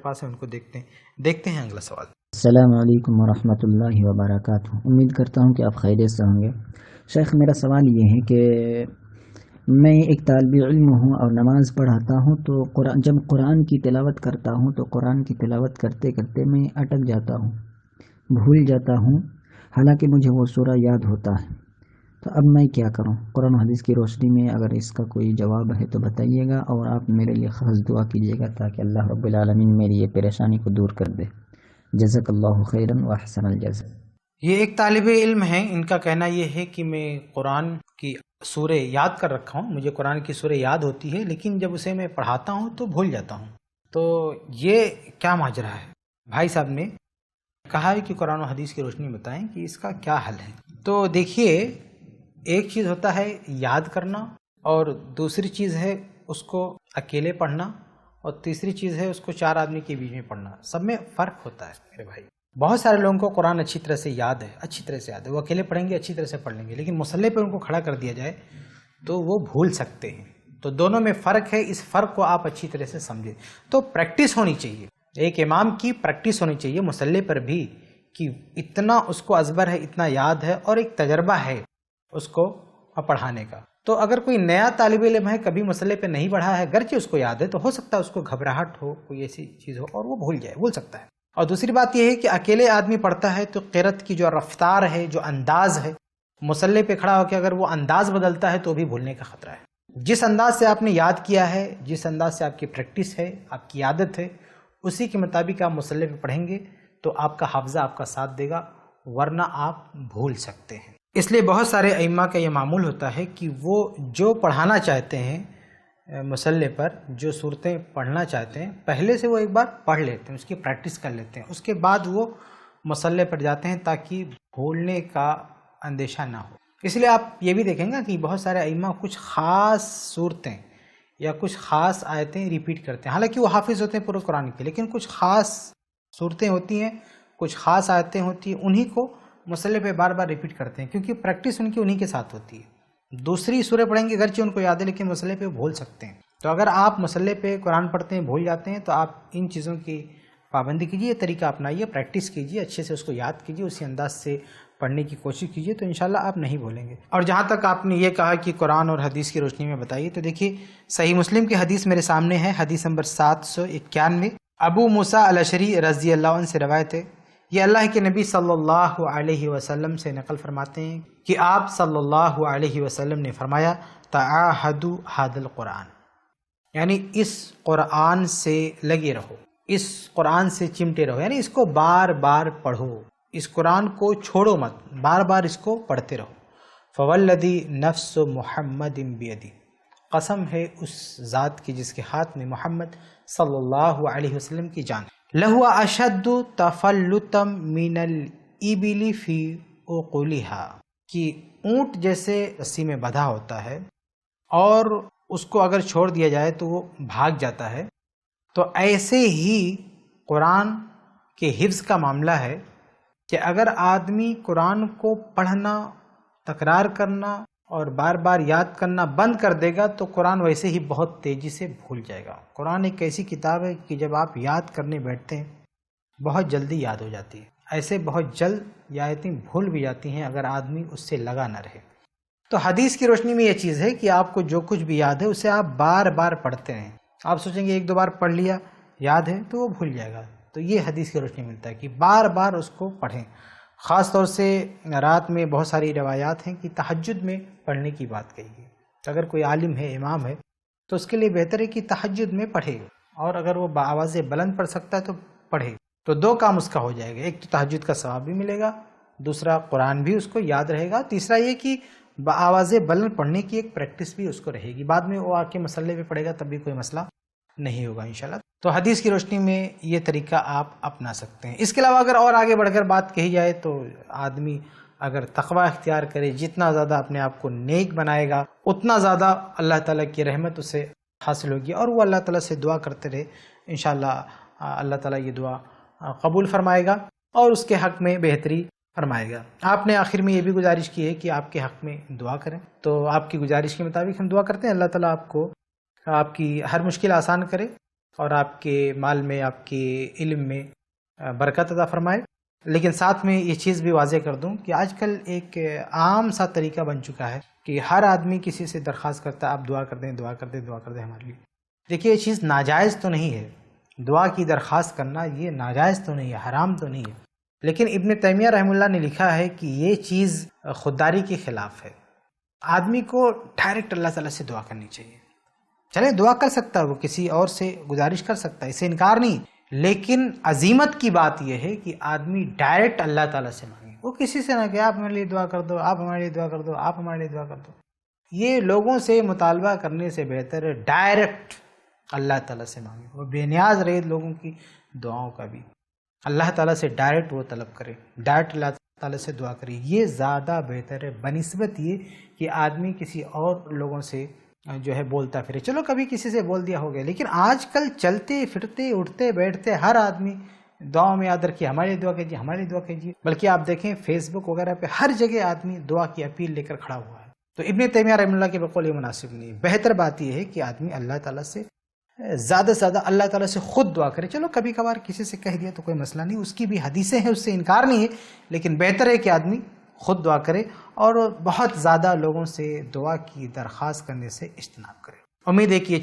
پاس ہیں ان کو دیکھتے ہیں اگلا سوال۔ السلام علیکم ورحمۃ اللہ وبرکاتہ۔ امید کرتا ہوں کہ آپ خیریت سے ہوں گے۔ شیخ، میرا سوال یہ ہے کہ میں ایک طالب علم ہوں اور نماز پڑھاتا ہوں، تو جب قرآن کی تلاوت کرتا ہوں تو قرآن کی تلاوت کرتے کرتے میں اٹک جاتا ہوں، بھول جاتا ہوں، حالانکہ مجھے وہ سورہ یاد ہوتا ہے۔ تو اب میں کیا کروں؟ قرآن و حدیث کی روشنی میں اگر اس کا کوئی جواب ہے تو بتائیے گا، اور آپ میرے لیے خاص دعا کیجیے گا تاکہ اللہ رب العالمین میری یہ پریشانی کو دور کر دے۔ جزاک اللہ خیرا واحسن الجزاء۔ یہ ایک طالب علم ہیں، ان کا کہنا یہ ہے کہ میں قرآن کی سورہ یاد کر رکھا ہوں، مجھے قرآن کی سورہ یاد ہوتی ہے، لیکن جب اسے میں پڑھاتا ہوں تو بھول جاتا ہوں، تو یہ کیا ماجرا ہے؟ بھائی صاحب نے کہا ہے کہ قرآن و حدیث کی روشنی میں بتائیں کہ اس کا کیا حل ہے۔ تو دیکھیے، ایک چیز ہوتا ہے یاد کرنا، اور دوسری چیز ہے اس کو اکیلے پڑھنا، اور تیسری چیز ہے اس کو 4 آدمی کے بیچ میں پڑھنا۔ سب میں فرق ہوتا ہے میرے بھائی۔ بہت سارے لوگوں کو قرآن اچھی طرح سے یاد ہے، وہ اکیلے پڑھیں گے، اچھی طرح سے پڑھ لیں گے، لیکن مصلی پہ ان کو کھڑا کر دیا جائے تو وہ بھول سکتے ہیں۔ تو دونوں میں فرق ہے، اس فرق کو آپ اچھی طرح سے سمجھیں۔ تو پریکٹس ہونی چاہیے، ایک امام کی پریکٹس ہونی چاہیے مصلی پر بھی، کہ اتنا اس کو ازبر ہے، اتنا یاد ہے، اور ایک تجربہ ہے اس کو پڑھانے کا۔ تو اگر کوئی نیا طالب علم ہے، کبھی مصلی پہ نہیں پڑھا ہے، گرچہ اس کو یاد ہے، تو ہو سکتا ہے اس کو گھبراہٹ ہو، کوئی ایسی چیز ہو اور وہ بھول سکتا ہے۔ اور دوسری بات یہ ہے کہ اکیلے آدمی پڑھتا ہے تو قرأت کی جو رفتار ہے، جو انداز ہے، مصلی پہ کھڑا ہو کے اگر وہ انداز بدلتا ہے تو بھی بھولنے کا خطرہ ہے۔ جس انداز سے آپ نے یاد کیا ہے، جس انداز سے آپ کی پریکٹس ہے، آپ کی عادت ہے، اسی کے مطابق آپ مصلی پہ پڑھیں گے تو آپ کا حافظہ آپ کا ساتھ دے گا، ورنہ آپ بھول سکتے ہیں۔ اس لیے بہت سارے ائمہ کا یہ معمول ہوتا ہے کہ وہ جو پڑھانا چاہتے ہیں مصلی پر، جو صورتیں پڑھنا چاہتے ہیں، پہلے سے وہ ایک بار پڑھ لیتے ہیں، اس کی پریکٹس کر لیتے ہیں، اس کے بعد وہ مصلی پر جاتے ہیں تاکہ بھولنے کا اندیشہ نہ ہو۔ اس لیے آپ یہ بھی دیکھیں گا کہ بہت سارے ائمہ کچھ خاص صورتیں یا کچھ خاص آیتیں ریپیٹ کرتے ہیں، حالانکہ وہ حافظ ہوتے ہیں پورے قرآن کے، لیکن کچھ خاص صورتیں ہوتی ہیں، کچھ خاص آیتیں ہوتی ہیں، انہی کو مصلی پہ بار بار ریپیٹ کرتے ہیں، کیونکہ پریکٹس ان کی انہی کے ساتھ ہوتی ہے۔ دوسری سورہ پڑھیں گے گرچہ ان کو یاد ہے، لیکن مصلی پہ بھول سکتے ہیں۔ تو اگر آپ مصلی پہ قرآن پڑھتے ہیں، بھول جاتے ہیں، تو آپ ان چیزوں کی پابندی کیجیے، یہ طریقہ اپنائیے، پریکٹس کیجیے، اچھے سے اس کو یاد کیجیے، اسی انداز سے پڑھنے کی کوشش کیجیے، تو انشاءاللہ آپ نہیں بھولیں گے۔ اور جہاں تک آپ نے یہ کہا کہ قرآن اور حدیث کی روشنی میں بتائیے، تو دیکھیے صحیح مسلم کی حدیث میرے سامنے ہے، حدیث نمبر 791، ابو موسیٰ الاشعری رضی اللہ عنہ سے روایت ہے۔ یہ اللہ کے نبی صلی اللہ علیہ وسلم سے نقل فرماتے ہیں کہ آپ صلی اللہ علیہ وسلم نے فرمایا، تعاہدوا ھذا القرآن، یعنی اس قرآن سے لگے رہو، اس قرآن سے چمٹے رہو، یعنی اس کو بار بار پڑھو، اس قرآن کو چھوڑو مت، بار بار اس کو پڑھتے رہو۔ فوالذی نفس محمد بیدی، قسم ہے اس ذات کی جس کے ہاتھ میں محمد صلی اللہ علیہ وسلم کی جان، لہو اشد تفلتا من الابل فی عقولها، کہ اونٹ جیسے رسی میں بندھا ہوتا ہے اور اس کو اگر چھوڑ دیا جائے تو وہ بھاگ جاتا ہے، تو ایسے ہی قرآن کے حفظ کا معاملہ ہے کہ اگر آدمی قرآن کو پڑھنا، تکرار کرنا اور بار بار یاد کرنا بند کر دے گا تو قرآن ویسے ہی بہت تیزی سے بھول جائے گا۔ قرآن ایک ایسی کتاب ہے کہ جب آپ یاد کرنے بیٹھتے ہیں بہت جلدی یاد ہو جاتی ہے، ایسے بہت جلد یہ آیتیں بھول بھی جاتی ہیں اگر آدمی اس سے لگا نہ رہے۔ تو حدیث کی روشنی میں یہ چیز ہے کہ آپ کو جو کچھ بھی یاد ہے اسے آپ بار بار پڑھتے رہیں۔ آپ سوچیں گے ایک دو بار پڑھ لیا یاد ہے تو وہ بھول جائے گا، تو یہ حدیث کی روشنی ملتا ہے کہ بار بار اس کو پڑھیں۔ خاص طور سے رات میں بہت ساری روایات ہیں کہ تہجد میں پڑھنے کی بات کہی گئی۔ اگر کوئی عالم ہے، امام ہے، تو اس کے لیے بہتر ہے کہ تہجد میں پڑھے، اور اگر وہ بآواز بلند پڑھ سکتا ہے تو پڑھے، تو 2 کام اس کا ہو جائے گا، ایک تو تہجد کا ثواب بھی ملے گا، دوسرا قرآن بھی اس کو یاد رہے گا، تیسرا یہ کہ بآواز بلند پڑھنے کی ایک پریکٹس بھی اس کو رہے گی، بعد میں وہ آ کے مصلی پہ پڑھے گا تب بھی کوئی مسئلہ نہیں ہوگا انشاءاللہ۔ تو حدیث کی روشنی میں یہ طریقہ آپ اپنا سکتے ہیں۔ اس کے علاوہ اگر اور آگے بڑھ کر بات کہی جائے تو آدمی اگر تقوی اختیار کرے، جتنا زیادہ اپنے آپ کو نیک بنائے گا اتنا زیادہ اللہ تعالیٰ کی رحمت اسے حاصل ہوگی، اور وہ اللہ تعالیٰ سے دعا کرتے رہے، انشاءاللہ اللہ تعالیٰ یہ دعا قبول فرمائے گا اور اس کے حق میں بہتری فرمائے گا۔ آپ نے آخر میں یہ بھی گزارش کی ہے کہ آپ کے حق میں دعا کریں، تو آپ کی گزارش کے مطابق ہم دعا کرتے ہیں، اللہ تعالیٰ آپ کو آپ کی ہر مشکل آسان کرے اور آپ کے مال میں، آپ کے علم میں برکت عطا فرمائے۔ لیکن ساتھ میں یہ چیز بھی واضح کر دوں کہ آج کل ایک عام سا طریقہ بن چکا ہے کہ ہر آدمی کسی سے درخواست کرتا ہے آپ دعا کر دیں، دعا کر دیں، دعا کر دیں ہمارے لیے۔ دیکھیے یہ چیز ناجائز تو نہیں ہے، دعا کی درخواست کرنا یہ ناجائز تو نہیں ہے، حرام تو نہیں ہے، لیکن ابن تیمیہ رحمہ اللہ نے لکھا ہے کہ یہ چیز خودداری کے خلاف ہے۔ آدمی کو ڈائریکٹ اللہ تعالیٰ سے دعا کرنی چاہیے۔ چلے دعا کر سکتا ہے، وہ کسی اور سے گزارش کر سکتا ہے، اسے انکار نہیں، لیکن عظیمت کی بات یہ ہے کہ آدمی ڈائریکٹ اللہ تعالیٰ سے مانگے، وہ کسی سے نہ کہ آپ ہمارے لیے دعا کر دو، آپ ہمارے لیے دعا کر دو، آپ ہمارے لیے دعا کر دو۔ یہ لوگوں سے مطالبہ کرنے سے بہتر ہے ڈائریکٹ اللہ تعالیٰ سے مانگے۔ وہ بے نیاز رہے لوگوں کی دعاؤں کا بھی، اللہ تعالیٰ سے ڈائریکٹ وہ طلب کرے، ڈائریکٹ اللہ تعالیٰ سے دعا کرے، یہ زیادہ بہتر ہے بنسبت یہ کہ آدمی کسی اور لوگوں سے جو ہے بولتا پھرے۔ چلو کبھی کسی سے بول دیا ہو گیا، لیکن آج کل چلتے پھرتے اٹھتے بیٹھتے ہر آدمی دعاؤں میں یاد رکھیے ہمارے دعا کیجیے، ہماری دعا کیجیے، بلکہ آپ دیکھیں فیس بک وغیرہ پہ ہر جگہ آدمی دعا کی اپیل لے کر کھڑا ہوا ہے۔ تو ابن تیمیہ رحمہ اللہ کے بقول یہ مناسب نہیں ہے۔ بہتر بات یہ ہے کہ آدمی اللہ تعالیٰ سے زیادہ سے زیادہ اللہ تعالیٰ سے خود دعا کرے۔ چلو کبھی کبھار کسی سے کہہ دیا تو کوئی مسئلہ نہیں، اس کی بھی حدیثیں ہیں، اس سے انکار نہیں ہے، لیکن بہتر ہے کہ آدمی خود دعا کرے اور بہت زیادہ لوگوں سے دعا کی درخواست کرنے سے اجتناب کرے۔ امید ہے کہ یہ